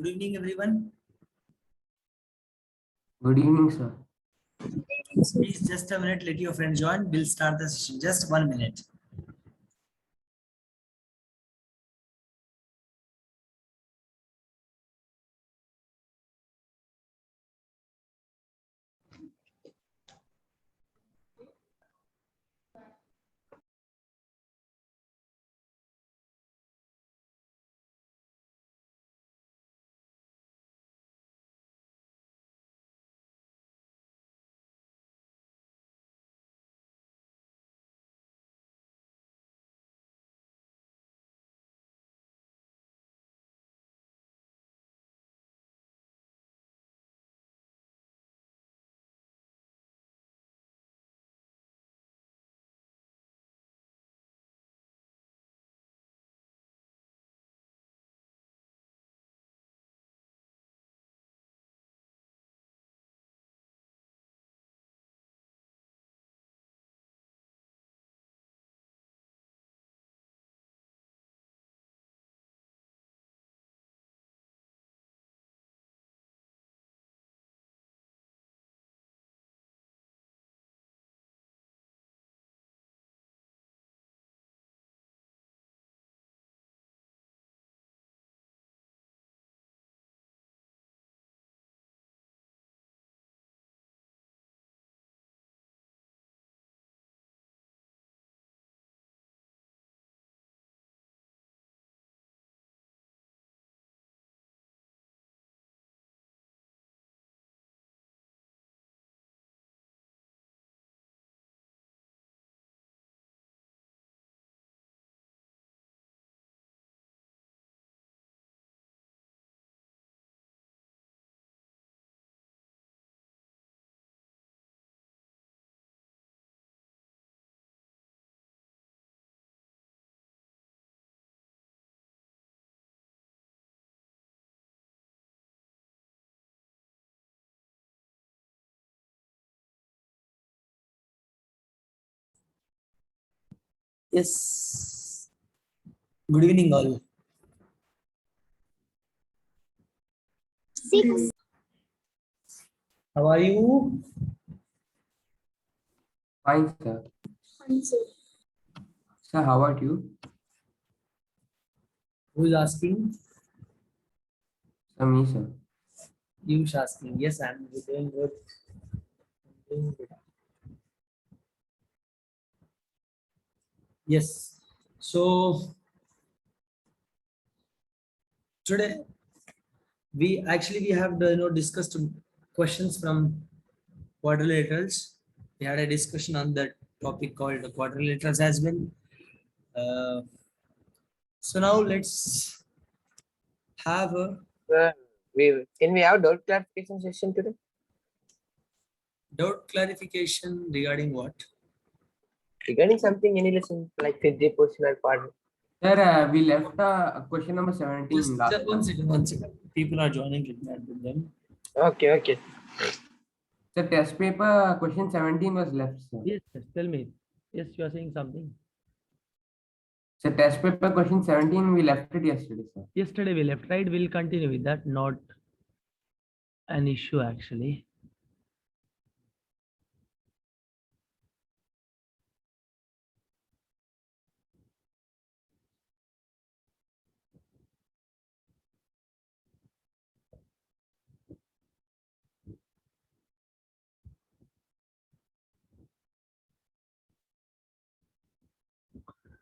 Good evening, everyone. Good evening, sir. Please just a minute, let your friend join. We'll start the session. Just 1 minute. Yes. Good evening, all. How are you? Fine, sir. Sir, how about you? Who is asking? Sir, me, sir. You is asking. Yes, I'm doing good. Doing good. Yes. So today we have discussed questions from quadrilaterals. We had a discussion on that topic called the quadrilaterals as well. So now let's have a Can we have doubt clarification session today? doubt clarification regarding what? Regarding something, any lesson like fifth portion or part? Sir, we left question number 17 Just last one time. second, 1 second. People are joining. Let me add with them. Okay. Sir, test paper question 17 was left, sir. Yes, tell me. Yes, you are saying something. So test paper question 17, we left it yesterday, sir. Yesterday we left, right? We'll continue with that. Not an issue actually.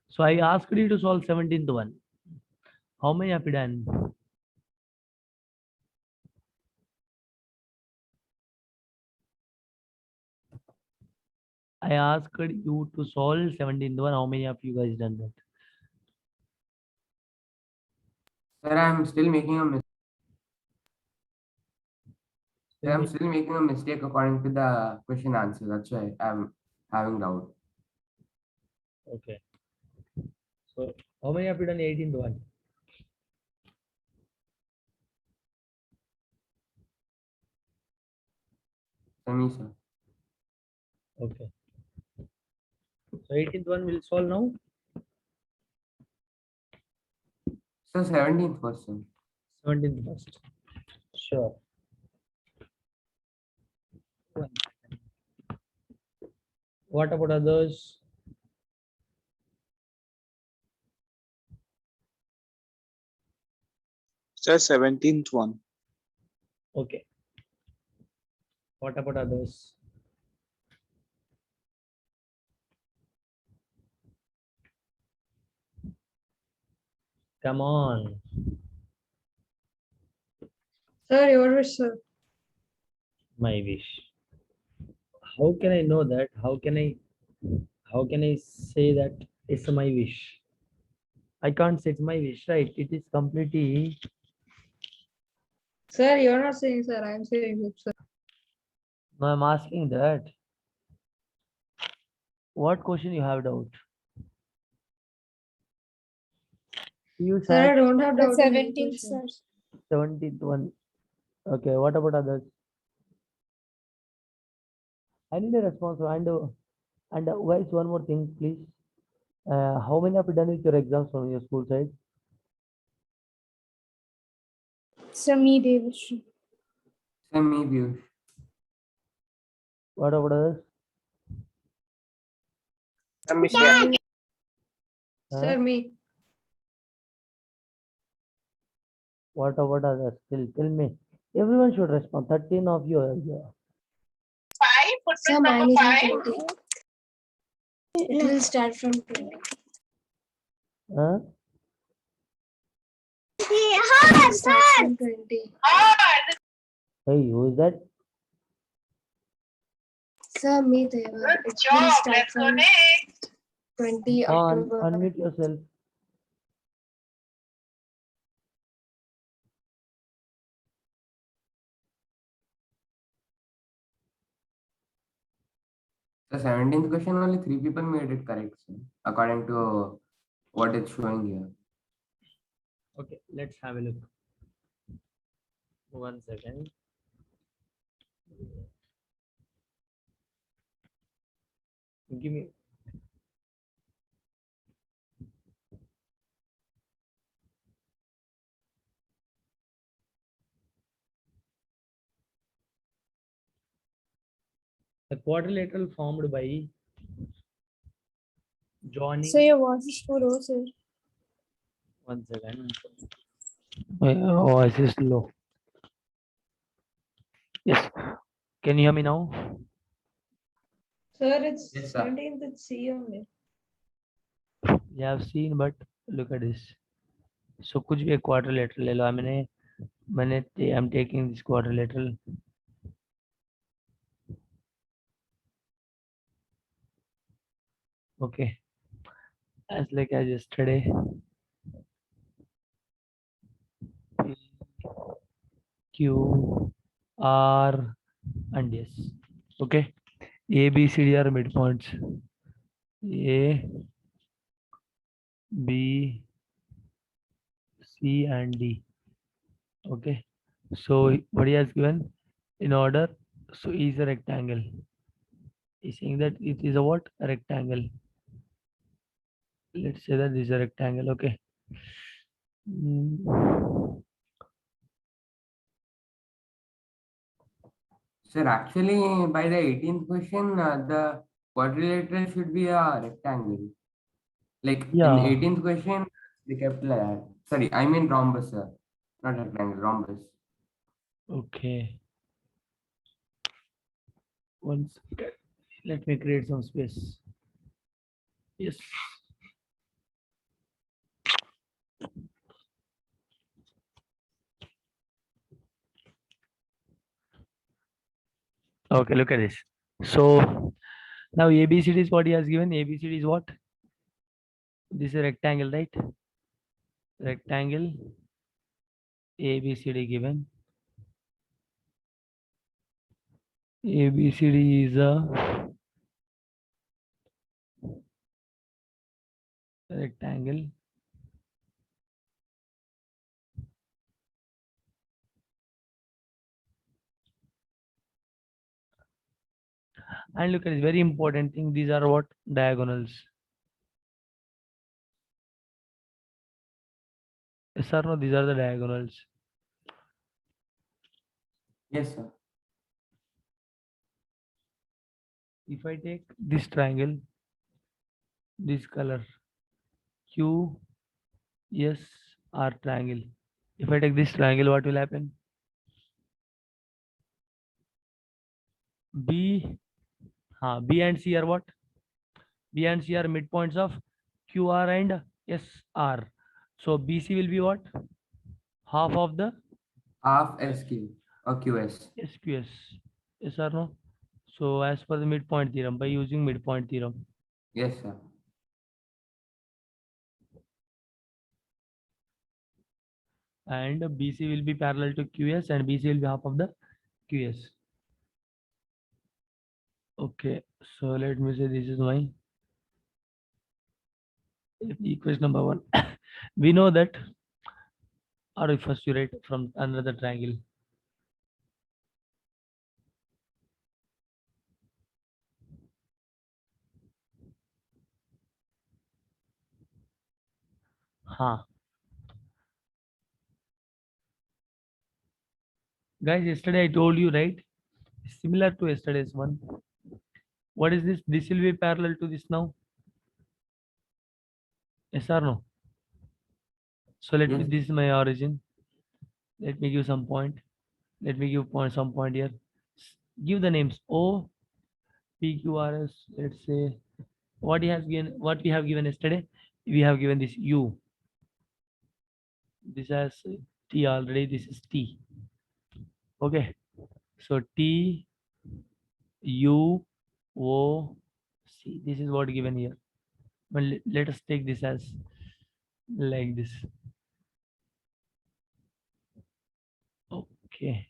So I asked you to solve 17th one. How many have you done? I asked you to solve 17th one. How many of you guys done that? Sir, I'm still making a mistake. Sir, I'm still making a mistake according to the question answer. That's why I'm having doubt. Okay. So how many have you done 18th one? Sir, me, sir. Okay. So 18th one will solve now. Sir, 17th question. 17th first. Sure. One second. What about others? Sir, 17th one. Okay. What about others? Come on. Sir, your wish, sir. My wish. How can I know that? How can I say that it's my wish? I can't say it's my wish, right? It is completely. Sir, you're not saying, sir. I'm saying, hope, sir. No, I'm asking that. What question you have doubt? You Sir, I said don't have doubt. The in any 17th, question. sir. 17th one. Okay, what about others? I need a response. And guys, one more thing, please. How many have you done with your exams from your school side? Sir, me, Devashri. Sir, me, Piyush. What about others? Amisha. Sir, me. What about others? Tell me. Everyone should respond. 13 of you are here. Sir, mine is in 20. It will start from 20. Huh? It will start from 20. Hey, who is that? Sir, me, Deva. It will start from 20 October. Unmute yourself. The 17th question, only 3 people made it correct, sir, according to what it's showing here. Okay, let's have a look. 1 second. Give me. The quadrilateral formed by joining. So your voice is for low, sir. 1 second. Oh, voice is low. Yes. Can you hear me now? Sir, it's Yes, sir. 17th. It's C only. You have seen, but look at this. So कुछ भी एक quadrilateral ले लो. I'm taking this quadrilateral. Okay. As like as yesterday. P, Q, R, and S. Okay. A, B, C, D are midpoints. A, B, C, and D. Okay. So what he has given in order. So E is a rectangle. He's saying that it is a what? A rectangle. Let's say that this is a rectangle. Okay. Sir, actually, by the 18th question, the quadrilateral should be a rectangle. Like Yeah. in 18th question, they kept like that. Sorry, I mean rhombus, sir. Not rectangle, rhombus. Okay. Once let me create some space. Yes. Okay, look at this. So now ABCD is what he has given. ABCD is what? This is a rectangle, right? Rectangle. ABCD given. ABCD is a rectangle. And look at this very important thing. These are what? Diagonals. Yes or no? These are the diagonals. Yes, sir. If I take this triangle, this color, Q, S, R triangle. If I take this triangle, what will happen? B, B and C are what? B and C are midpoints of QR and SR. So BC will be what? Half of the Half SQ or QS. SQS. Yes or no? So as per the midpoint theorem, by using midpoint theorem, Yes, sir. and BC will be parallel to QS and BC will be half of the QS. Okay, so let me say this is my equation number 1. We know that, or if first you write from another triangle. Guys, yesterday I told you, right? Similar to yesterday's one. What is this? This will be parallel to this now. Yes or no? So let me, Yes. this is my origin. Let me give some point. Let me give some point here. Give the names O, P, Q, R, S. Let's say what he has given, what we have given yesterday. We have given this U. This has T already. This is T. Okay. So T, U, O, C. This is what given here. But let us take this as like this. Okay.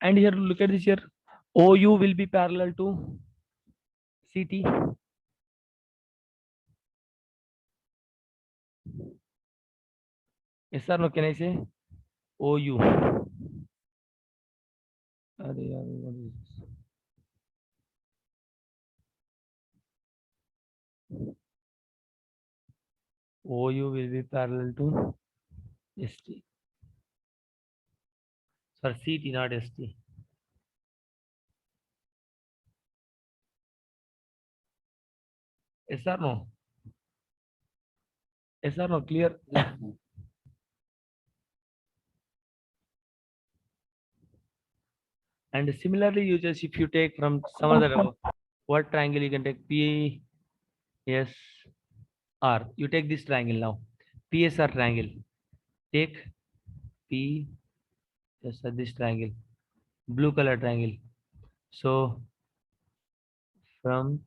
And here, look at this here. OU will be parallel to CT. Yes or no? Can I say OU? What is this? OU will be parallel to ST. Sorry, CT, not ST. Yes or no? Yes or no? Clear? Yes, sir. And similarly, you just, if you take from some other what triangle you can take P, S, R. You take this triangle now. PSR triangle. Take P, S, this triangle. Blue color triangle. So from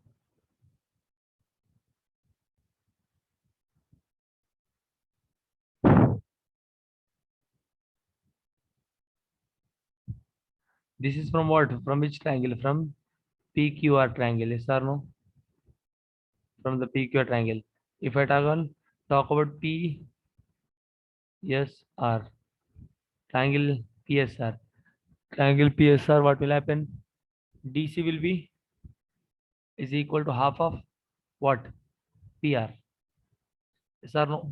this is from what? From which triangle? From PQR triangle. Yes or no? From the PQR triangle. If I talk about PSR triangle PSR. Triangle PSR, what will happen? DC will be is equal to half of what? PR. Yes or no?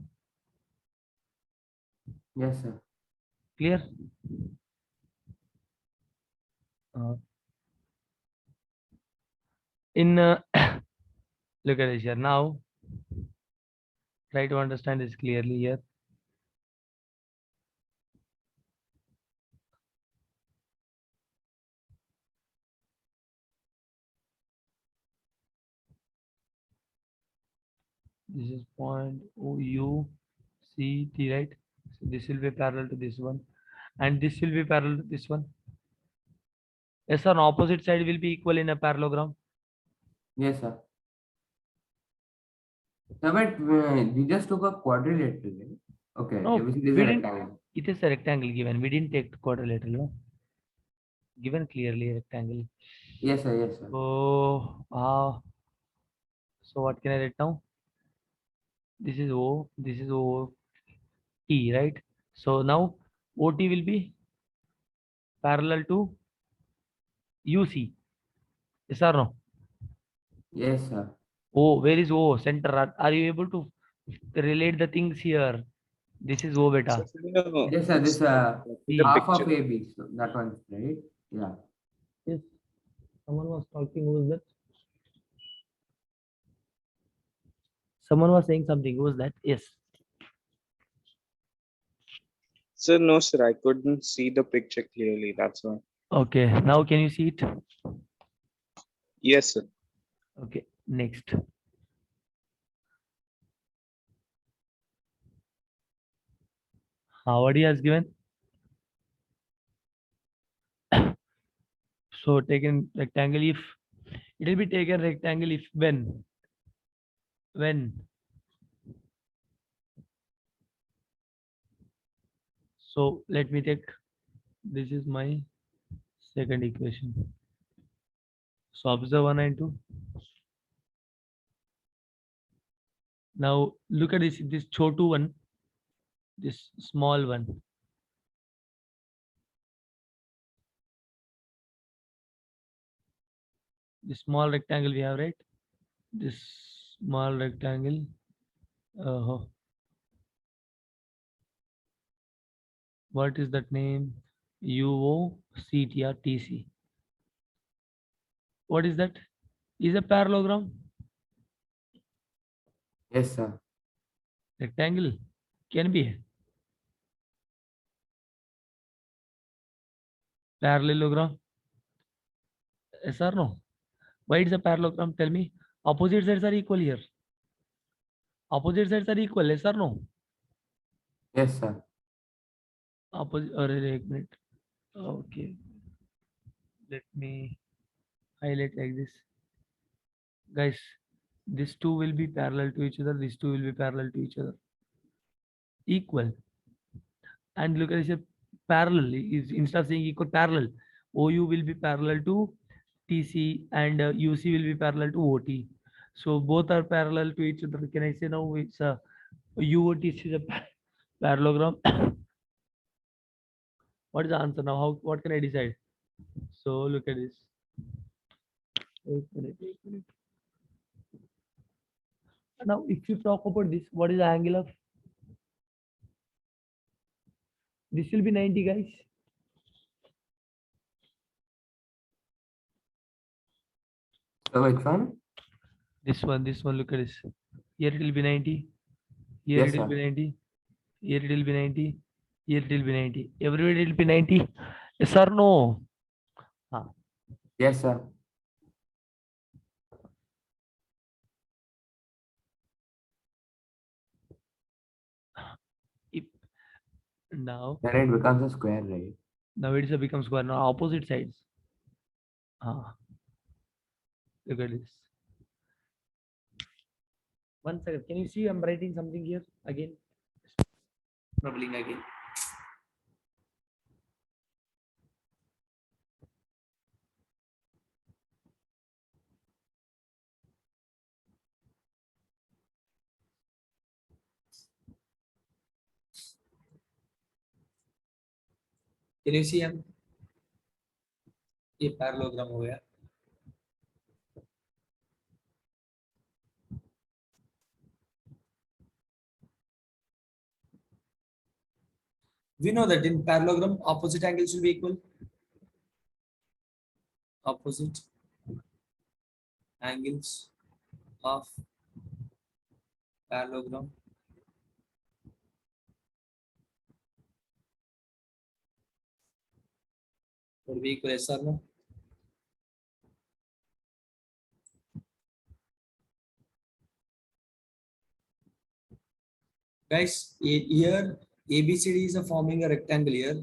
Yes, sir. Clear? In look at this here now. Try to understand this clearly here. This is point OU CT, right? So this will be parallel to this one, and this will be parallel to this one. Yes, on opposite side will be equal in a parallelogram. Yes, sir. Sir, but we just took a quadrilateral, right? Okay, No, which is we a didn't. rectangle. It is a rectangle given. We didn't take quadrilateral. No? Given clearly a rectangle. Yes, sir. Yes, sir. So what can I write now? This is O. This is O T, right? So now OT will be parallel to UC. Yes or no? Yes, sir. O, where is O? Center. Are you able to relate the things here? This is O, beta. No, Yes, sir. This See. half of picture. AB. So that one's right. Yeah. Yes. Someone was talking. Who was that? Someone was saying something. Who was that? Yes. Sir, no, sir, I couldn't see the picture clearly. That's why. Okay. Now can you see it? Yes, sir. Okay. Next. What he has given. So taken rectangle if it will be taken rectangle if when so let me take this is my second equation. So observe 1 and 2. Now look at this chotu one, this small one. This small rectangle we have, right? This small rectangle. What is that name? UOCTRTC. What is that? Is a parallelogram? Yes, sir. Rectangle? Can be. Parallelogram? Yes or no? Why it's a parallelogram? Tell me. Opposite sides are equal here. Opposite sides are equal. Yes or no? Yes, sir. Opposite. एक minute. Okay. Let me highlight like this. Guys, these two will be parallel to each other. These two will be parallel to each other. Equal. And look at this parallel. Is instead of saying equal, parallel. OU will be parallel to TC and UC will be parallel to OT. So both are parallel to each other. Can I say now it's a UOTC is a parallelogram? What is the answer now? What can I decide? So look at this. 8 minutes, 8 minutes. Now, if you talk about this, what is the angle of? This will be 90, guys. So which one? This one, look at this. Here it will be 90. Here Yes, it will sir. be 90. Here it will be 90. Here it will be 90. Everywhere it will be 90. Yes or no? Yes, sir. If now Then it becomes a square, right? it's a become square. Now opposite sides. Look at this. 1 second. Can you see I'm writing something here again? Troubling again. Can you see हम ये parallelogram हो गया. We know that in parallelogram opposite angles will be equal. Opposite angles of parallelogram would be equal, yes or no? Guys, here ABCD is forming a rectangle here.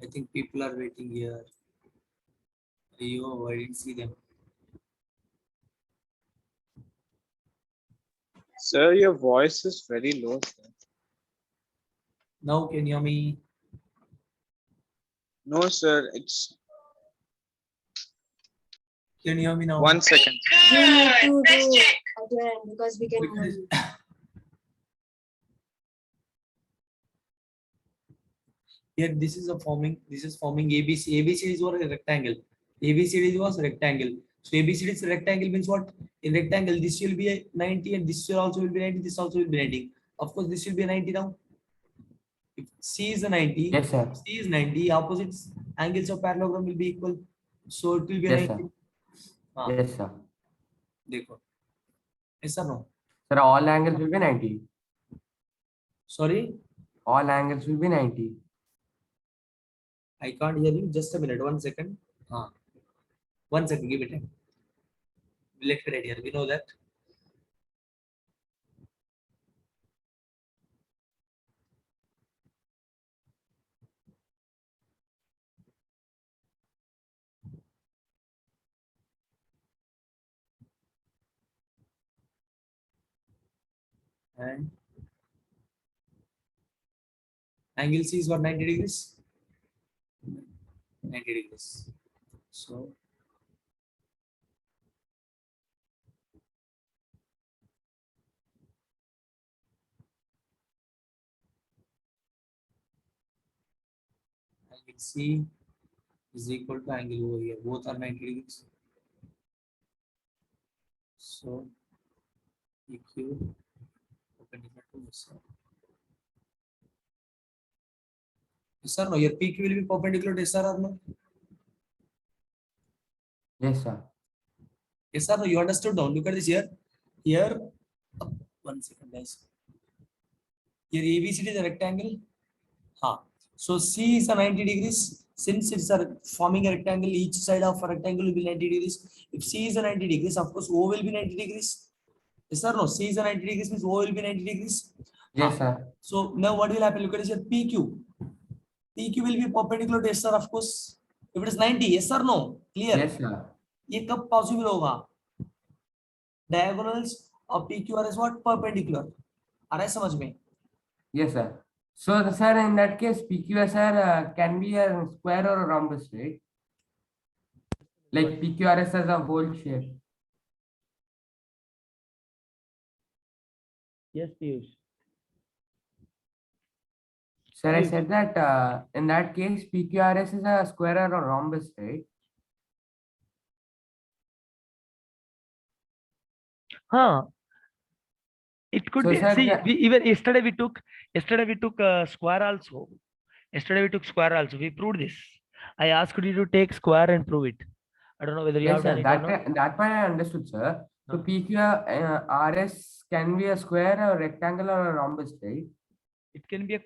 I think people are waiting here. Yo, I didn't see them. Sir, your voice is very low, sir. Now can you hear me? No, sir, it's Can you hear me now? 1 second. You need to do again because we can Look at hear this. you. Here this is forming ABC. ABC is what a rectangle. ABCD was rectangle. So ABCD is rectangle means what? In rectangle, this will be a 90 and this will also will be 90. This also will be 90. Of course, this will be a 90 now. If C is a 90, Yes, sir. C is 90, opposites angles of parallelogram will be equal. So it will be a Yes, 90. sir. हाँ, Yes, sir. देखो. Yes or no? Sir, all angles will be 90. Sorry, All angles will be 90. I can't hear you. Just a minute. 1 second. 1 second. Give it time. Let me write here. We know that. And angle C is what, 90 degrees? 90 degrees. So angle C is equal to angle over here. Both are 90 degrees. So PQ perpendicular to this side. Yes or no? Your PQ will be perpendicular to SR or no? Yes, sir. Yes or no? You understood now? Look at this here. Here, 1 second, guys. Here ABCD is a rectangle. So C is a 90 degrees. Since it's a forming a rectangle, each side of a rectangle will be 90 degrees. If C is a 90 degrees, of course O will be 90 degrees. Yes or no? C is a 90 degrees means O will be 90 degrees. Yes, sir. So now what will happen? Look at this here. PQ. PQ will be perpendicular to SR, of course. If it is 90, yes or no? Clear? Yes, sir. ये कब possible होगा? Diagonals of PQ is what? Perpendicular. आ रहा है समझ में? Yes, sir. So, sir, in that case, PQSR can be a square or a rhombus, right? Like PQRS as a whole shape. Yes, Piyush. Sir, I said that in that case, PQRS is a square or a rhombus, right? Huh. It could So, be. sir, See, even yesterday we took square also. Yesterday we took square also. We proved this. I asked you to take square and prove it. I don't know whether you yes, have done sir. it or not. That part I understood, sir. So Huh. PQRS can be a square, a rectangle, or a rhombus, right? It can be a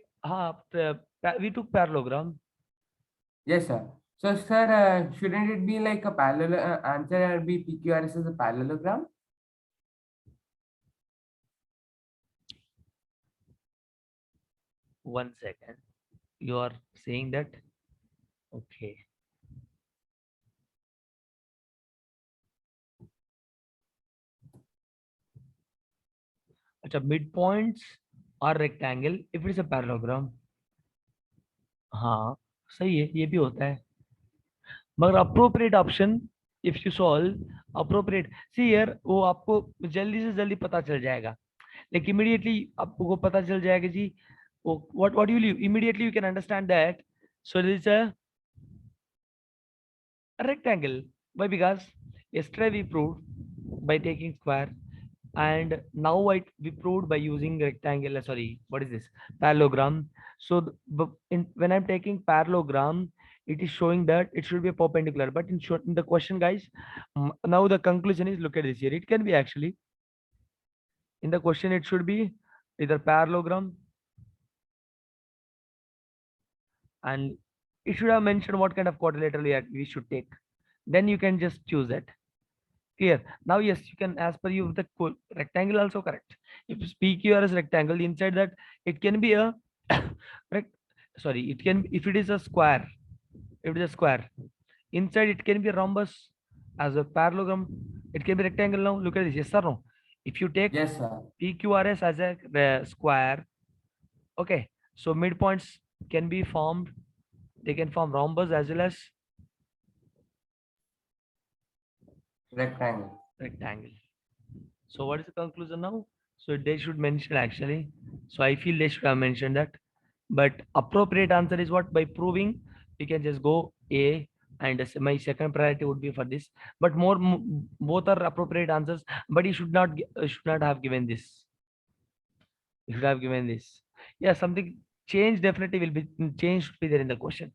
we took parallelogram. Yes, sir. So, sir, shouldn't it be like a parallel answer be PQRS as a parallelogram? One second. You are saying that? Okay. अच्छा, midpoints are rectangle if it is a parallelogram. हाँ सही है, ये भी होता है, मगर appropriate option if you solve appropriate, see here वो आपको जल्दी से जल्दी पता चल जाएगा, like immediately आपको पता चल जाएगा जी what you will immediately you can understand that. So there is a rectangle. Why? Because yesterday we proved by taking square, and now we proved by using rectangle. Sorry, what is this? Parallelogram. So when I'm taking parallelogram, it is showing that it should be a perpendicular. But in short, in the question, guys, now the conclusion is, look at this here. It can be actually in the question. It should be either parallelogram, and it should have mentioned what kind of quadrilateral we should take. Then you can just choose that. Clear? Now, yes, you can, as per you, the rectangle also correct. If PQR is rectangle, inside that it can be a sorry, it can, if it is a square, if it is a square, inside it can be a rhombus. As a parallelogram, it can be rectangle. Now look at this. Yes or no? If you take Yes, sir. PQRS as a square, okay, so midpoints can be formed. They can form rhombus as well as Rectangle. rectangle. So what is the conclusion now? So they should mention actually. So I feel they should have mentioned that. But appropriate answer is what? By proving, we can just go A, And my second priority would be for this, but both are appropriate answers, but you should not have given this. You should have given this. Yeah, something change definitely will be change should be there in the question.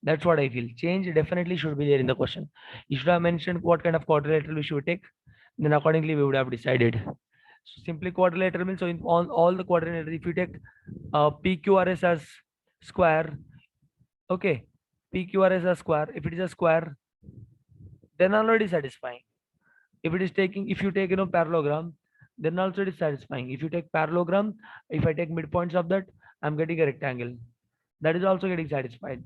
That's what I feel. Change definitely should be there in the question. You should have mentioned what kind of quadrilateral we should take. Then accordingly we would have decided. So simply quadrilateral means, so in on all the quadrilateral, if you take PQRS as square, okay, PQRS as square. If it is a square, then already satisfying. If it is taking, if you take parallelogram, then also it is satisfying. If you take parallelogram, if I take midpoints of that, I'm getting a rectangle. That is also getting satisfied.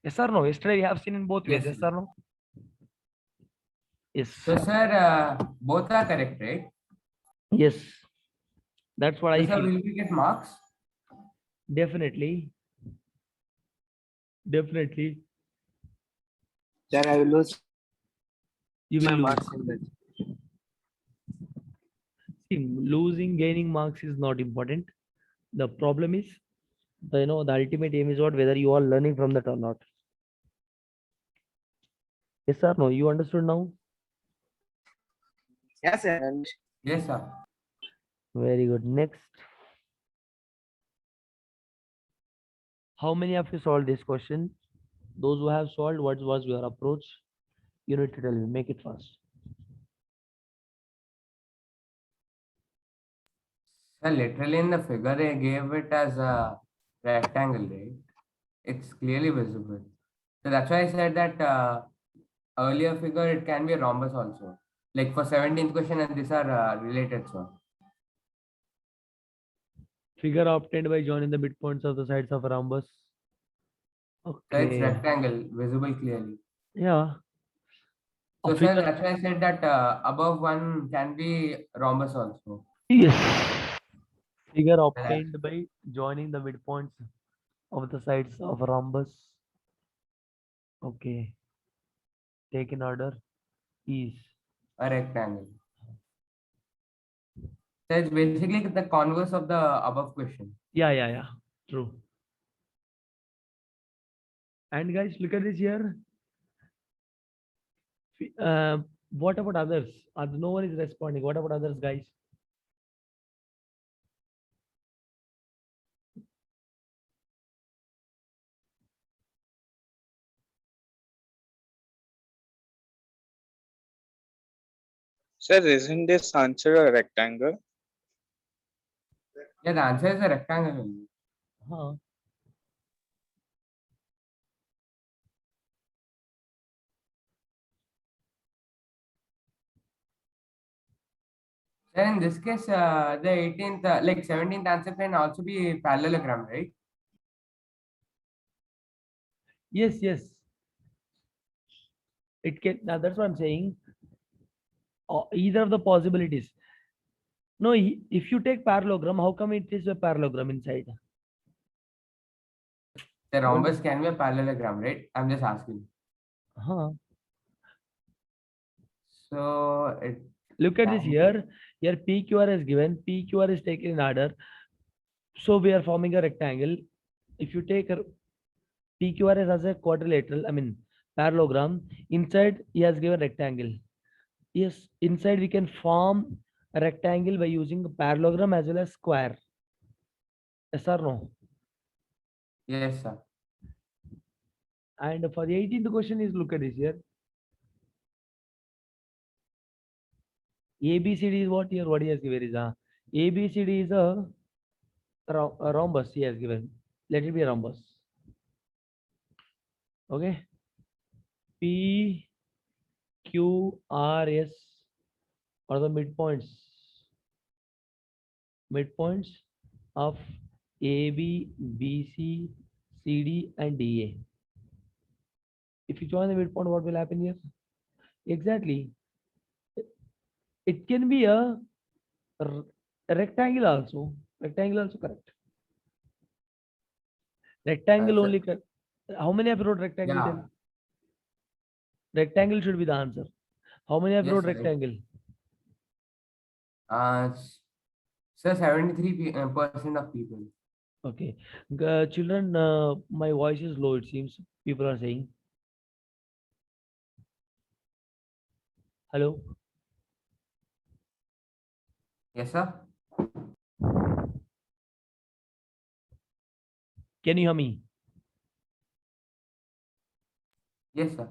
Yes or no? Yesterday we have seen in both ways. Yes, Yes or no? Yes. So, sir, both are correct, right? Yes. That's what So, I sir, feel. will we get marks? Definitely. Definitely. Sir, I will lose You my will lose. marks in that. See, losing, gaining marks is not important. The problem is, the ultimate aim is what, whether you are learning from that or not. Yes or no? You understood now? Yes, sir. Yes, sir. Very good. Next. How many of you solved this question? Those who have solved, what was your approach? You need to tell me. Make it fast. Sir, literally in the figure, they gave it as a rectangle, right? It's clearly visible. So that's why I said that earlier figure, it can be a rhombus also. Like for 17th question, and these are related, sir. Figure obtained by joining the midpoints of the sides of a rhombus. So it's Okay. rectangle, visible clearly. Yeah. So, A sir, figure. that's why I said that above one can be rhombus also. Yes. Figure obtained by joining the midpoints of the sides of a rhombus. Okay. Take in order is. A rectangle. So it's basically the converse of the above question. Yeah. True. And guys, look at this here. What about others? No one is responding. What about others, guys? Sir, isn't this answer a rectangle? Yeah, the answer is a rectangle only. Huh. Then in this case, the 18th, like 17th answer can also be parallelogram, right? Yes. It can. Now that's what I'm saying. Either of the possibilities. No, if you take parallelogram, how come it is a parallelogram inside? The rhombus can be a parallelogram, right? I'm just asking. Huh. So it Look at this can here. Here PQR is given. PQR is taken in order. So we are forming a rectangle. If you take a PQR as a quadrilateral, I mean parallelogram, inside he has given rectangle. Yes, inside we can form a rectangle by using a parallelogram as well as square. Yes or no? Yes, sir. And for the 18th question is, look at this here. ABCD is what here? What he has given is ABCD is a rhombus he has given. Let it be a rhombus. Okay. P, Q, R, S are the midpoints. Midpoints of AB, BC, CD, and DA. If you join the midpoint, what will happen here? Exactly. It can be a rectangle also. Rectangle also correct. Rectangle Sir. only correct. How many have wrote rectangle? Yeah. Tell? Rectangle should be the answer. How many have Yes, wrote sir. rectangle? So 73% of people. Okay. Children, my voice is low, it seems. People are saying. Hello. Yes, sir. Can you hear me? Yes, sir.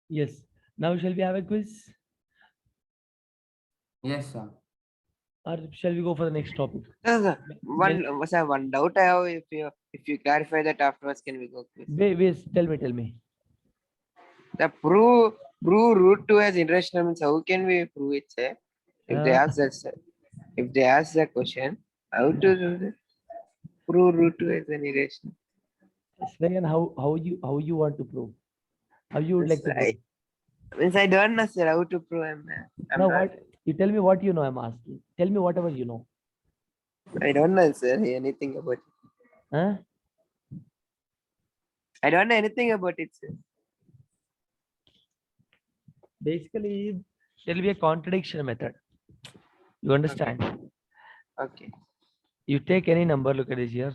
Yes. Now shall we have a quiz, Yes, sir. or shall we go for the next topic? Sir, Well, one doubt I have. If you clarify that afterwards, can we go quiz? wait. Tell me. The prove root 2 as irrational means how can we prove it, sir? If they Uh, ask that, sir, if they ask the question, how to do the prove root 2 as an irrational? Snehan, how you want to prove? How you would like to prove? Means I don't know, sir, how to prove. I'm Now not. what? You tell me what you know. I'm asking. Tell me whatever you know. I don't know, sir, anything about it. Huh? I don't know anything about it, sir. Basically, there will be a contradiction method. You understand? Okay. You take any number. Look at this here.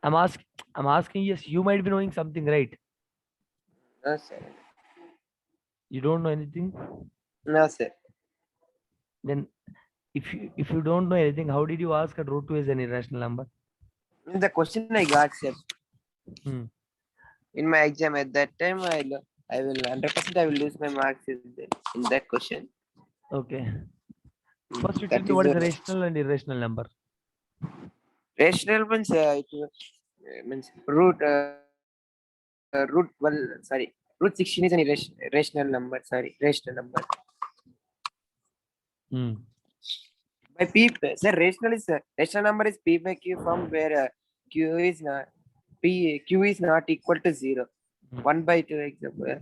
I'm asking. I'm asking. Yes, you might be knowing something, right? No, sir. You don't know anything. No, sir. Then, if you don't know anything, how did you ask a root 2 is an irrational number? The question I got, sir, Hmm. in my exam at that time, I will 100% I will lose my marks in that question. Okay. First, you tell That me is what is a the rational and irrational number. rational means means root, well, sorry, root 16 is an irrational number. Sorry, rational number. Hmm. By p, sir, rational number is p by q form where q is not q is not equal to 0. 1 by 2 example.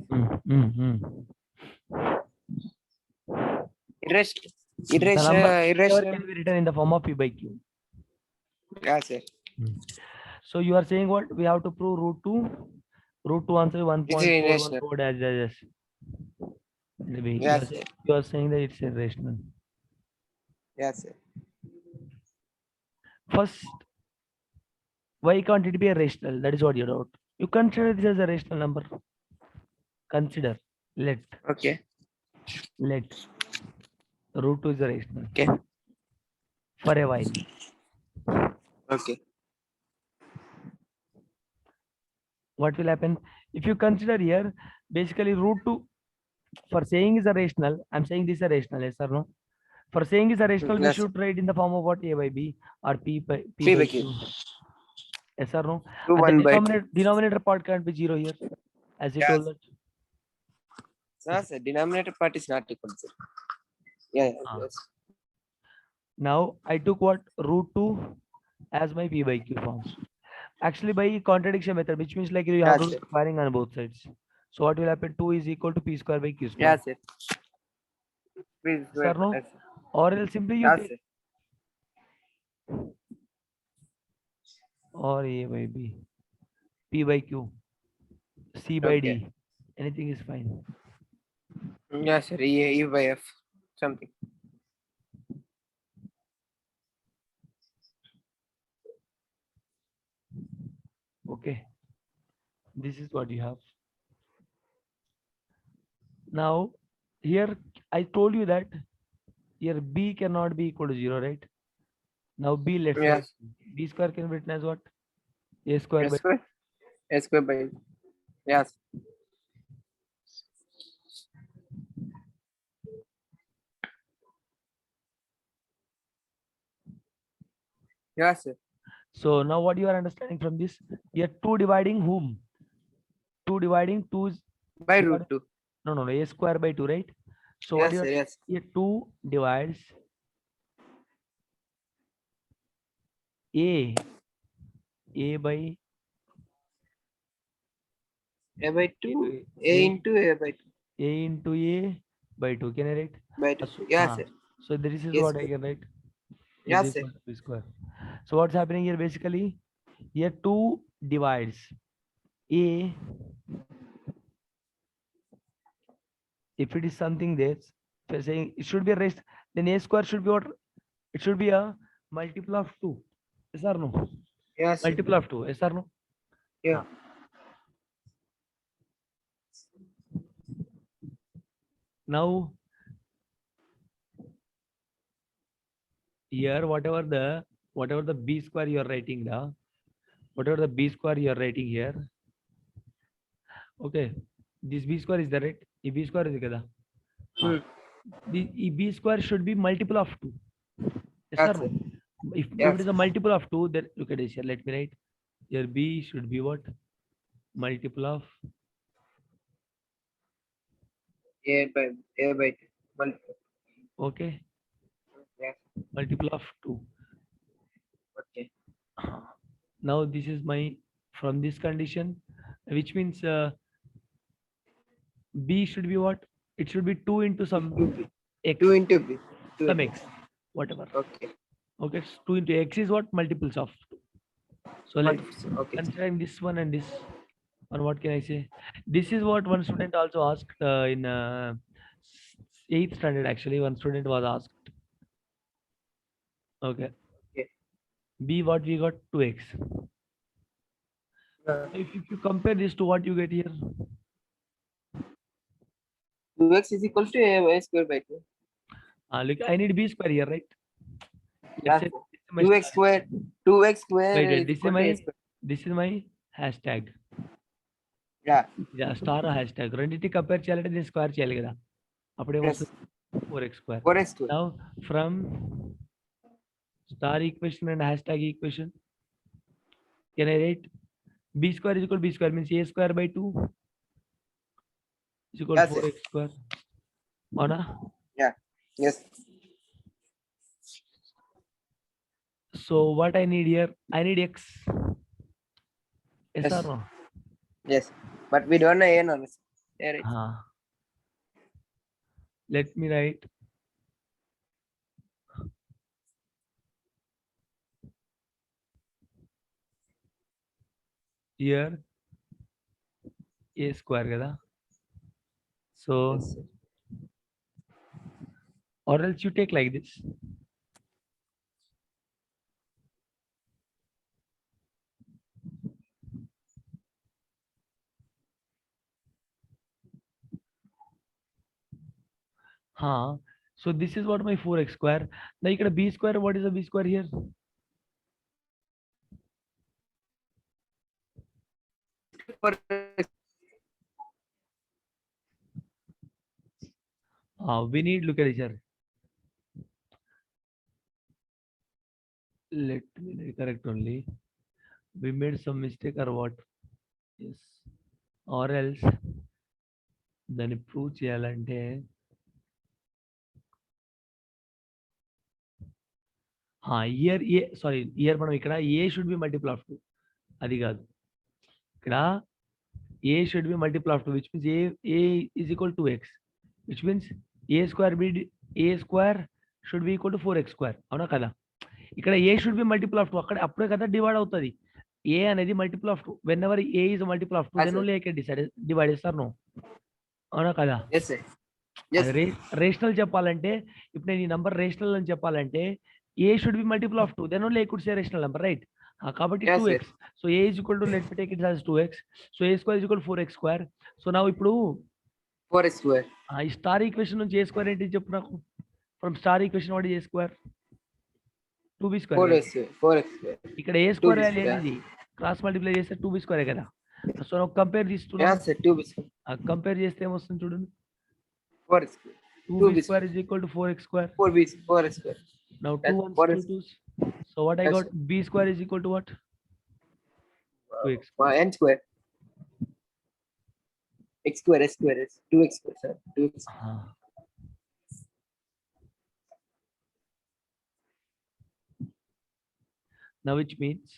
Irrational, The number never irrational. can be written in the form of p by q. Yeah, sir. So you are saying what? We have to prove root 2. Root 2 answer This is irrational. 1.414 dash. Yes, sir. You are saying that it's irrational. Yes, sir. First, why can't it be a rational? That is what you doubt. You consider this as a rational number. Consider. Let Okay. root 2 is a rational. Okay. For a while. Okay. What will happen? If you consider here, basically root 2 for saying is a rational. I'm saying this is a rational, yes or no? For saying is a rational, we Yes, should write in the form of what? A by B or P by P by Q. Q. Yes or no? 2 And the 1 by 2. denominator part can't be 0 here, as you told Yes. us. Sir, sir, denominator part is not equal to 0. Yeah, yes. Now I took what? Root 2 as my P by Q form. Actually, by contradiction method, which means like you have to Yes, do sir. squaring on both sides. So what will happen? 2 is equal to P square by Q square. Yes, sir. Please, Yes or no? yes, sir. Or else simply you Yes, take sir. or A by B, P by Q, C by Okay. D. Anything is fine. Yes, sir. E by F. Something. Okay. This is what you have. Now, here I told you that here B cannot be equal to 0, right? Now B, let's write Yes. B square can be written as what? A square S by square. S square by. Yes. Yes, sir. So now what you are understanding from this? Here 2 dividing whom? 2 dividing 2 is By divided, root 2. no, A square by 2, right? So what Yes, you sir. are Yes. here 2 divides A by A by 2. A A, into A by 2. A into A by 2. Can I write? By 2. Yes, sir. So this is Yes, what I sir. can write. Yes, This sir. is B square. So what's happening here basically? Here 2 divides A. If it is something this, If you're saying it should be a raised, then a square should be what? It should be a multiple of 2. Yes or no? Yes, sir. Multiple of 2. Yes or no? Yeah. Now, here whatever the b square you are writing now, whatever the b square you are writing here, okay, this b square is the right. E b square is kada. Hmm. The e b square should be multiple of 2. Yes Yes, or sir. no? If Yes. it is a multiple of 2, then look at this here. Let me write. Here b should be what? Multiple of A by 2. Multiple. okay, Yes. multiple of 2. Okay. Now this is my from this condition, which means b should be what? It should be 2 into some 2B. x, 2 into B. 2 some into- x, whatever. Okay. Okay, it's 2 into x is what? Multiples of 2. So let's Multiples. Okay. considering this one and this one, what can I say? This is what one student also asked in 8th standard. Actually, one student was asked. Okay. Okay. B what we got? 2x. Uh, If you compare this to what you get here, 2x is equal to a square by 2. look, I need b square here, right? Yes. Let's say Sir. this is my 2x square. 2x square Wait, is this is equal to a my square. this is my hashtag. Yeah. Star hash రెండింటి compare చేయాలంటే దీన్ని square చేయాలి కదా, అప్పుడేమొస్తుంది 4x square. 4x square. Now from star equation and hashtag equation, can I write b square is equal to b square means a square by 2 is equal to Yes, sir. 4x square. Ona? Yes. So what I need here? I need x. Yes Yes. or no? Yes. But we don't know a no. Yeah, right. Let me write here a square kada. So Yes, sir. or else you take like this. So this is what my 4x square. Now you b square. What is the b square here? We need look at it here. Let me correct only. We made some mistake or what? Yes. Or else దాన్ని prove చేయాలంటే here a sorry here మనం ఇక్కడ a should be multiple of 2 అది కాదు, ఇక్కడ a should be multiple of 2 which means a is equal to x which means a square should be equal to 4x square. అవునా కదా? ఇక్కడ a should be multiple of 2 అప్పుడే కదా divide అవుతుంది. A అనేది multiple of 2. Whenever a is multiple of 2 then only I can decide divide చేస్తారు. No అవునా కదా? Yes, sir. Yes. రేషనల్ చెప్పాలంటే ఇప్పుడు నేను ఈ నంబర్ రేషనల్ అని చెప్పాలంటే a should be multiple of 2 then only I could say rational number, right? కాబట్టి Yes, 2x. So a is equal to let me take it as 2x. So a square is equal 4x square. So నా ఇప్పుడు 4x square. ఈ star equation నుంచి ఏ square ఏంటి చెప్పు నాకు. From star equation what is a square? 2b square. 4x square. 4x square. ఇక్కడ ఏ square 2b value square. అనేది cross multiply చేస్తే 2b స్క్వేర్ కదా. సో నాకు కంపేర్ చేస్తున్నా, Yes, sir. 2b square. Compare చేస్తే ఏమొస్తుంది చూడండి. 4x square. 2b square is equal to 4x square. 4x square. Now That's 2 ones, 4x. 2 2s. So what I Yes. got? B square is equal to what? 2x. N square. X square. S square. 2x square, sir. 2x. Now which means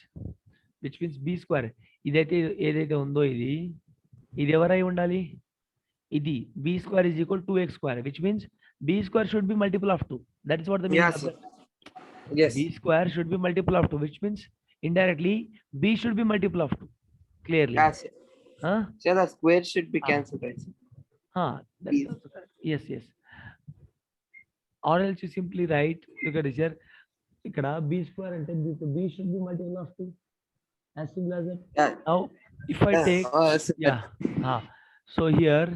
b square. ఇదైతే ఏదైతే ఉందో ఇది ఎవరై ఉండాలి? ఇది b square is equal to 2x square, which means b square should be multiple of 2. That is what the meaning Yes, of sir. that. Yes. B square should be multiple of 2, which means indirectly b should be multiple of 2. Clearly. Yes, sir. Huh? So the square should be cancelled, right, sir? That's B. also correct. Yes. or else you simply write, look at this here, ikkada b square and b should be multiple of 2, as simple as that. Yeah. Now if I take, Sir. yeah, so here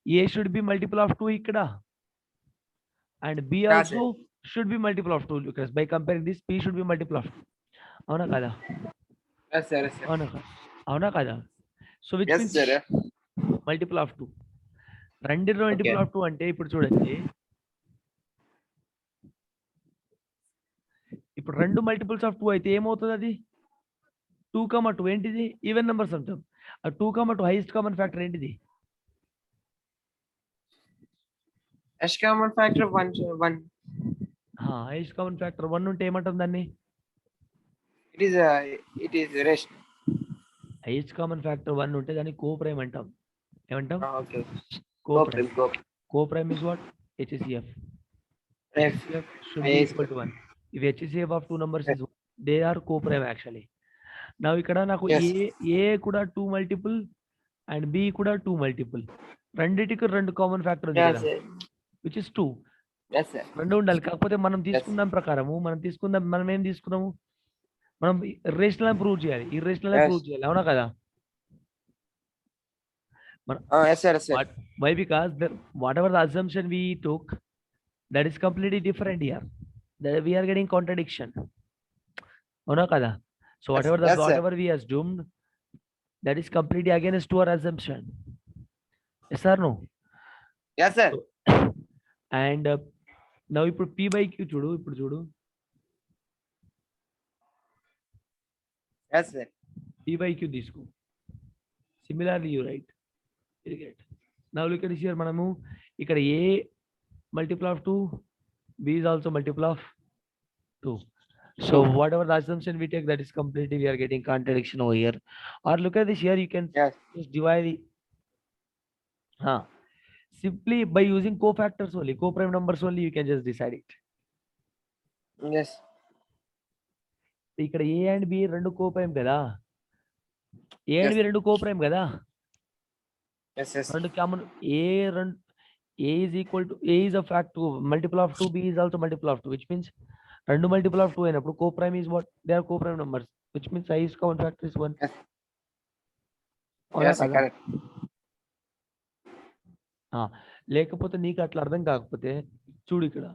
a should be multiple of 2 ikkada, and b Yeah, also should be multiple of 2, because by comparing this b should be multiple of 2. Avuna kada? Yes, sir. Yes, sir. Avuna kada? So which Yes, means sir. multiple of 2. రెండిలో multiple of 2 అంటే ఇప్పుడు చూడండి, ఇప్పుడు రెండు multiples of 2 అయితే ఏమవుతుంది? అది 2, 2 ఏంటిది? ఈవెన్ నెంబర్స్ అంటాం. ఆ 2, 2 హైయెస్ట్ కామన్ ఫ్యాక్టర్ ఏంటిది? H common factor 1. Highest common factor 1 ఉంటే ఏమంటాం దాన్ని? It is rest. Highest common factor 1 ఉంటే దాన్ని కోప్రైమ్ అంటాం. ఏమంటాం? Okay. Coprime. Go. Coprime is what? HCF. F. HCF should be equal to 1. If HCF of two numbers is 1, they are coprime actually. Now ikkada naku Yes. A kuda 2 multiple and B kuda 2 multiple. రెండిటికి రెండు common factor ఉంది Yes, కదా, sir. which is 2. Yes, sir. రెండు ఉండాలి. కాకపోతే మనం తీసుకున్నాం ప్రకారము మనం ఏం తీసుకున్నాము? మనం ఇర్రేషనల్ ప్రూవ్ చేయాలి, ఇర్రేషనల్ Yes. ప్రూవ్ చేయాలి. అవునా కదా? Yes, sir. Yes, sir. Why? Because whatever the assumption we took, that is completely different here. That we are getting contradiction. Avuna kada? So Yes, whatever yes, sir. whatever we assumed, that is completely against to our assumption. Yes or no? Yes, sir. And now ఇప్పుడు p by q చూడు, ఇప్పుడు చూడు Yes, sir. p by q తీసుకో. Similarly you write. You get. Now look at this here, మనము ఇక్కడ a multiple of 2, b is also multiple of 2. So whatever the assumption we take, that is completely we are getting contradiction over here. Or look at this here, you can Yes. just divide it. Simply by using cofactors only, coprime numbers only, you can just decide it. Yes. ఇక్కడ a and b రెండు coprime కదా, a and Yes. b రెండు coprime కదా, Yes, yes. రెండు common a is equal to a is a fact 2, multiple of 2, b is also multiple of 2, which means రెండు multiple of 2 అయినప్పుడు coprime is what? They are coprime numbers, which means highest common factor is 1. Yes. అవునా Yes, sir. కదా? Correct. లేకపోతే నీకు అట్లా అర్థం కాకపోతే చూడు, ఇక్కడ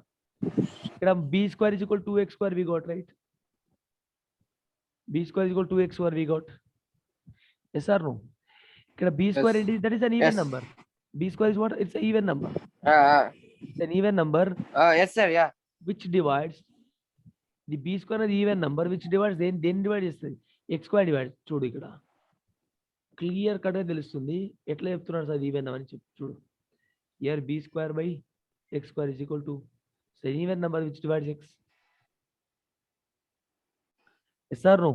b square is equal to 2x square we got, right? b square is equal to 2x square we got. Yes or no? ఇక్కడ b square Yes. that is an even Yes. number. b square is what? It's an even number. It's an even number Yes, sir. Yeah. which divides the b square is even number which divides then divide చేస్తుంది x square divides. చూడు ఇక్కడ clear cut గా తెలుస్తుంది ఎట్లా చెప్తున్నాడు sir even అని చెప్పి. చూడు here b square by x square is equal to an even number which divides x. Yes or no?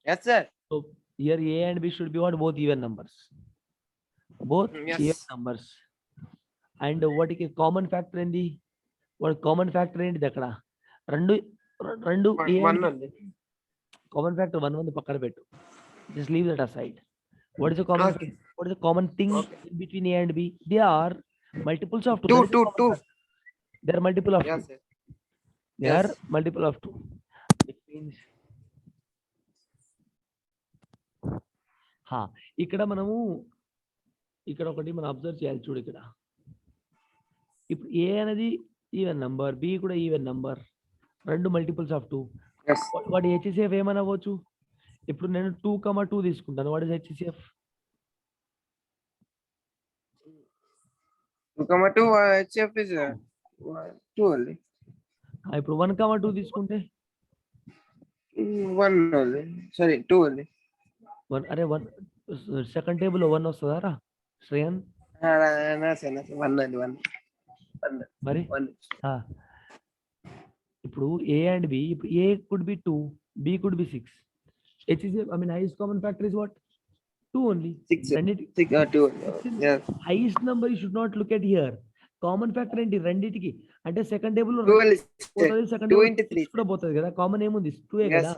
Yes, sir. So here a and b should be what? Both even numbers. Both Yes. even numbers. And what is common factor in the what common factor in the అక్కడ రెండు a One and only. common factor 1 ఉంది పక్కన పెట్టు. Just leave that aside. What is the common Okay. what is the common thing in between a and b? They are multiples of 2. Two, That is the two, common two. factor. They are multiple of 2. Yes, sir. They are Yes. multiple of 2. Which means ఇక్కడ మనము ఇక్కడ ఒకటి మనం observe చేయాలి. చూడు ఇక్కడ ఇప్పుడు ఏ అనేది ఈవెన్ నంబర్, బి కూడా ఈవెన్ నంబర్, రెండు మల్టిపుల్స్ ఆఫ్ 2. Yes. వాటి హెచ్సిఎఫ్ ఏమనవచ్చు? ఇప్పుడు నేను 2, 2 తీసుకుంటాను. What is HCF? 2, 2. HF is 2 only. ఇప్పుడు 1, 2 తీసుకుంటే 1 only. Sorry, 2 only. 1 అరే 1 సెకండ్ టేబుల్ 1 వస్తుందా రా శ్రేయన్? No, sir. 1 only. 1. మరి 1. ఇప్పుడు ఏ అండ్ బి, ఇప్పుడు a could be 2, b could be 6. HCF I mean highest common factor is what? 2 only. 6. రెండిటి 2 only. Yes. Highest number you should not look at here. Common factor ఏంటి రెండిటికి? అంటే second table 2 only. పోతుంది, second 2 table into 3. కూడా పోతుంది కదా. Common ఏముంది? 2 Yes. కదా.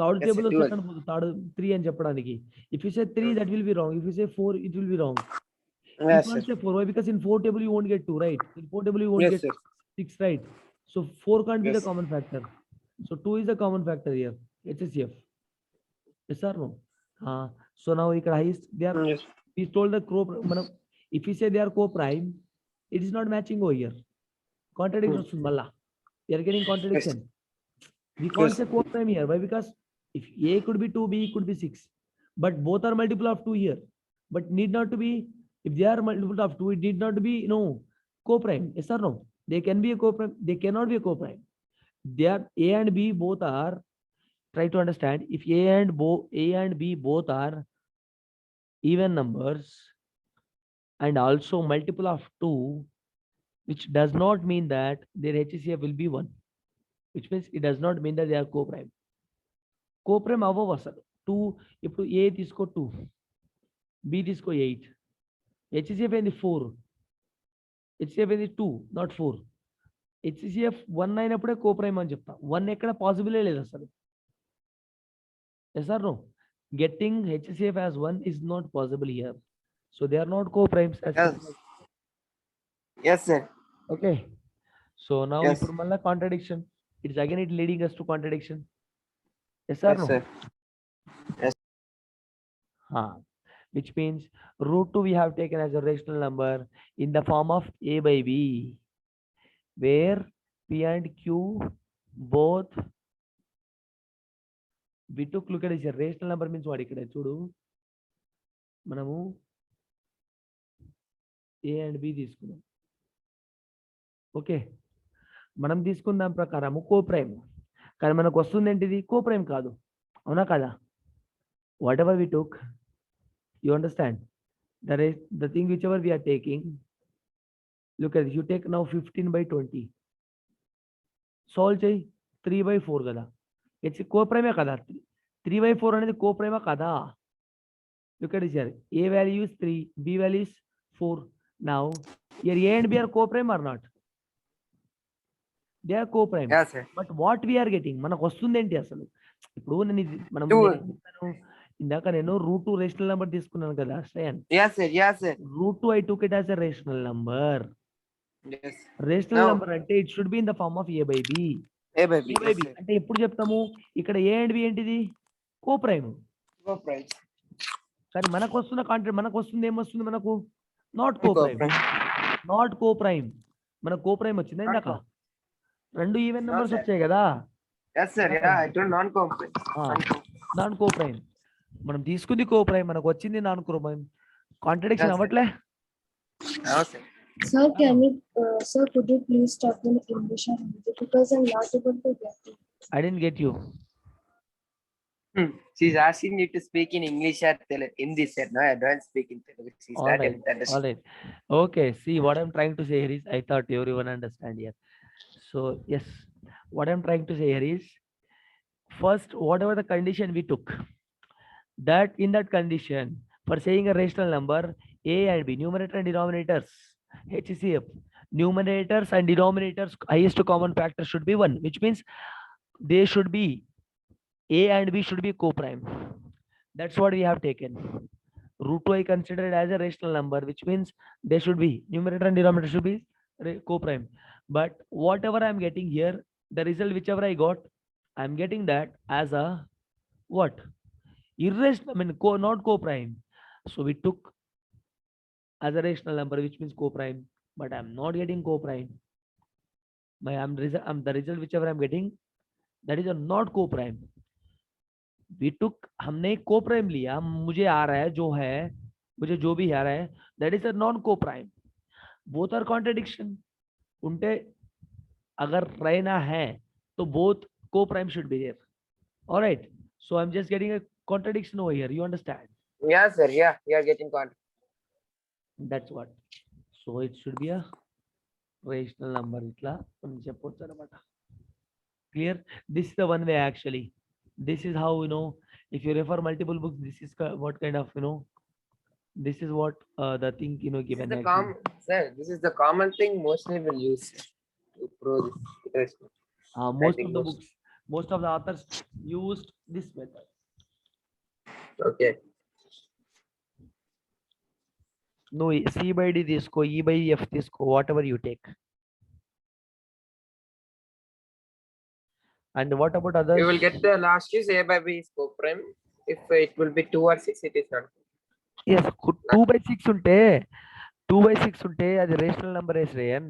Third Yes, table sir, 2 second పోతుంది, థర్డ్ 3 అని చెప్పడానికి. If you say 3 that will be wrong, if you say 4 it will be wrong. You Yes, can't sir. say 4. Why? Because in 4 table you won't get 2, right? In 4 table you won't Yes, get sir. 6, right? So 4 can't be the Yes. common factor. So 2 is the common factor here. HCF. Yes or no? So now they are, Yes. we told the if we say they are co-prime, it is not matching over here. Contradiction వస్తుంది మళ్ళా. We are getting contradiction. We can't Yes. say co-prime here. Why? Because if A could be 2, B could be 6. But both are multiple of 2 here. But need not to be, if they are multiple of 2, it need not to be, co-prime. Yes or no? They can be a co-prime. They cannot be a co-prime. They are A and B both are, try to understand, if A and B both are even numbers and also multiple of 2, which does not mean that their HCF will be 1. Which means it does not mean that they are co-prime. Co-prime అవ్వవు అసలు 2 ఇప్పుడు A తీసుకో 2, B తీసుకో 8, HCF ఏంది 4, HCF ఏంది 2 not 4. HCF 1 అయినప్పుడే co-prime అని చెప్తా. 1 ఎక్కడ పాసిబులే లేదు అసలు. Yes or no? Getting HCF as 1 is not possible here. So they are not co-primes as Yes. Yes, sir. okay. So now Yes. ఇప్పుడు మళ్ళా contradiction. It's again it leading us to contradiction. Yes or Yes, no? sir. Which means root 2 we have taken as a rational number in the form of A by B, where P and Q both, we took look at this here. Rational number means what ikkada chudu manamu A and B తీసుకున్నాం. Okay, మనం తీసుకున్న దాని ప్రకారము coprime, కానీ మనకు వస్తుంది ఏంటిది coprime కాదు, అవునా కదా? Whatever we took, you understand, the thing whichever we are taking, look at this, you take now 15/20, solve చేయి 3/4 కదా, it's కోప్రైమే కదా, 3/4 అనేది కోప్రైమా కదా? Look at this here, A value is 3, B value is 4. Now here A and B are co-prime or not? They are co-prime. Yes, sir. But what we are getting, మనకు వస్తుంది ఏంటి అసలు? ఇప్పుడు మనం Two. ఇందాక నేను రూట్ 2 రేషనల్ నెంబర్ తీసుకున్నాను కదా Shreyan. Yes, sir. Yes, sir. Root 2 I took it as a rational number. Yes. Rational Now- number అంటే it should be in the form of A by B. A by B. A by Yes, B sir. అంటే ఎప్పుడు చెప్తాము, ఇక్కడ A and B ఏంటిది co-prime. Co-prime. కానీ మనకు వస్తుంది ఏమొస్తుంది మనకు, not coprime. Co-prime. Not coprime, మన కోప్రైమ్ వచ్చింది ఇందాక, రెండు ఈవెన్ నెంబర్స్ sir. వచ్చాయి కదా, Yes, sir. Yeah, I told non-co-prime. Non coprime. మనం తీసుకుంది కోప్రైమ్, మనకు వచ్చింది non coprime. Contradiction Yes, sir. అవ్వట్లే? No, sir. Sir, sir, could you please talk in English or Hindi because I'm not able to get it. I didn't get you. She's asking you to speak in English or Hindi, sir. No, I don't speak in Telugu. She's All not right, able to understand. all right. Okay, see what I'm trying to say here is, I thought everyone understand here. So yes, what I'm trying to say here is, first whatever the condition we took, that in that condition for saying a rational number A and B, numerator and denominators, HCF, numerators and denominators highest common factor should be 1, which means they should be, A and B should be co-prime. That's what we have taken. Root 2 I considered as a rational number, which means they should be, numerator and denominator should be co-prime. But whatever I'm getting here, the result whichever I got, I'm getting that as a what? Irrational, I mean not co-prime. So we took as a rational number, which means co-prime, but I'm not getting co-prime. The result whichever I'm getting, that is a not co-prime. We took, हमने co-prime लिया, मुझे आ रहा है जो है, मुझे जो भी आ रहा है, that is a non co-prime. Both are contradiction. उनटे अगर रहना है तो both co-prime should be there. All right, so I'm just getting a contradiction over here, you understand? Yeah, sir. Yeah, you are getting contact. That's what. So it should be a rational number. Itla మనం చెప్పొచ్చు అన్నమాట. Clear? This is the one way actually. This is how, if you refer multiple books, this is what kind of, this is what the thing, This is given. the actually. sir, this is the common thing mostly will use to prove this. Most think of the most- books, most of the authors used this method. Okay. No, C by D తీసుకో, E by F తీసుకో, whatever you take. And what about others? You will get the last is A by B is co-prime. If it will be 2 or 6, it is not. Yes, 2 by 6 ఉంటే 2 by 6 ఉంటే అది rational number Shreyan.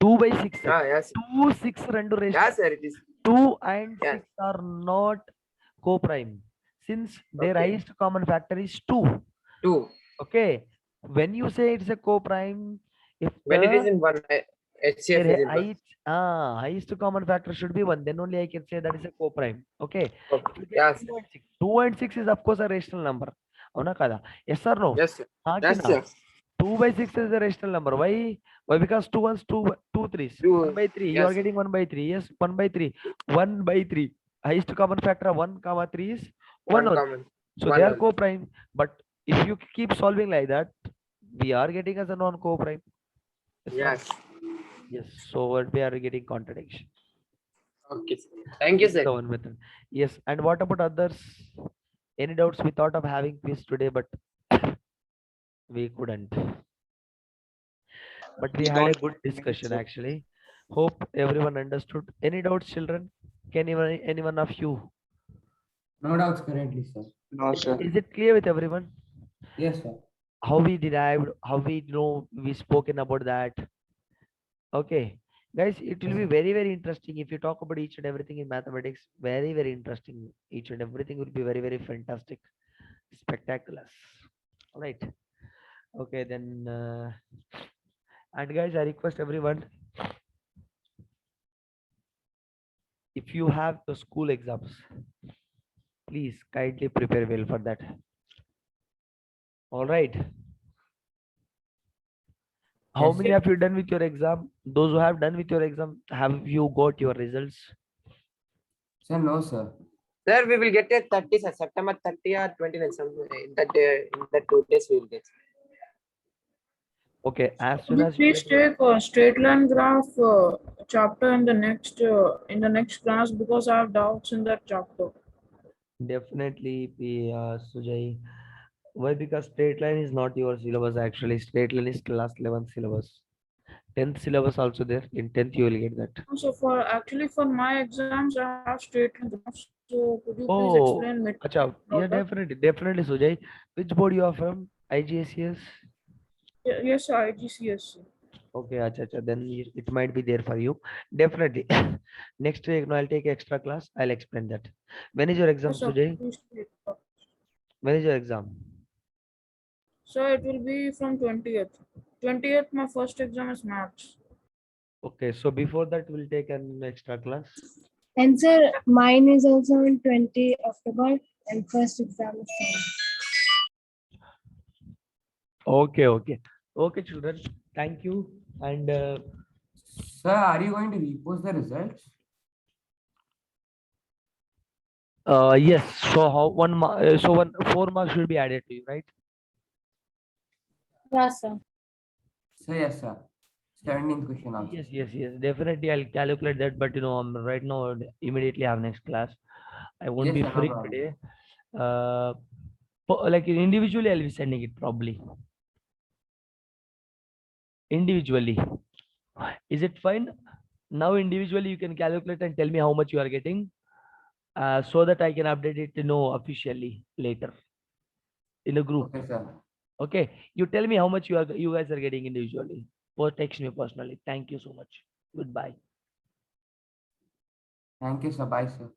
2 by 6 Ah, yes. 2 6 రెండు Yeah, rational. sir, it is. 2 and Yeah. 6 are not co-prime since their Okay. highest common factor is 2. 2. Okay, when you say it's a co-prime, if When it the is in 1, HCF their is in 1. highest common factor should be 1, then only I can say that is a co-prime. Okay, Okay. if you get Yes. 2 and 6 is of course a rational number. అవునా కదా? Yes or no? Yes, sir. हाँ कि Yes, ना? sir. 2 by 6 is a rational number. Why? Why? Because 2 ones, 2 threes. 2, 1 by 3. You are yes. getting 1 by 3. Yes, 1 by 3. 1 by 3. Highest common factor of 1, 3 is 1 1 only. common. So 1 they are only. co-prime. But if you keep solving like that, we are getting as a non-co-prime. Yes. Yes. So what we are getting contradiction. Okay, sir. Thank you, This is sir. the one method. Yes. And what about others? Any doubts? We thought of having quiz today, but we couldn't. But we had a Not good for me, discussion sir. actually. Hope everyone understood. Any doubts, children? Can anyone of you? No doubts currently, sir. No, sir. Is it clear with everyone? Yes, sir. How we derived, how we know we spoken about that? Okay, guys, it will be very, very interesting if you talk about each and everything in mathematics. Very, very interesting. Each and everything will be very, very fantastic, spectacular. All right. Okay, then, and guys, I request everyone, if you have the school exams, please kindly prepare well for that. All right. How Yes, many sir. have you done with your exam? Those who have done with your exam, have you got your results? Sir, no, sir. Sir, we will get it 30, sir. September 30 or 29. In that 2 days we will get. Okay, as Could soon you as you please get take a straight line graph chapter in the next class because I have doubts in that chapter. definitely be Sujay. Why? Because straight line is not your syllabus actually. Straight line is class 11th syllabus. 10th syllabus also there. In 10th you will get that. So for my exams, I have straight line graphs. So could you please Oh, explain me acha. Yeah, about that? definitely Sujay. Which board you are from? IGCS? Yes, sir, IGCS. Okay, acha. Then it might be there for you. Definitely. Next week, no, I'll take extra class. I'll explain that. When is your exam, Yes, sir. Sujay? Please take that. When is your exam? So it will be from 20th. 20th, my first exam is maths. Okay, so before that, we'll take an extra class. And sir, mine is also on 20 October and first exam is 7. Okay, children. Thank you. And Sir, are you going to repost the results? yes. So how so 4 marks should be added to you, right? Yes, sir. Sir, yes, sir. 17th question also. Yes. Definitely, I'll calculate that. But right now, immediately have next class. I won't Yes, be sir, no free problem. today. Like individually, I'll be sending it probably. Individually. Is it fine? Now individually you can calculate and tell me how much you are getting, so that I can update it officially later in a group. Okay, sir. Okay, you tell me how much you guys are getting individually, or text me personally. Thank you so much. Goodbye. Thank you, sir. Bye, sir.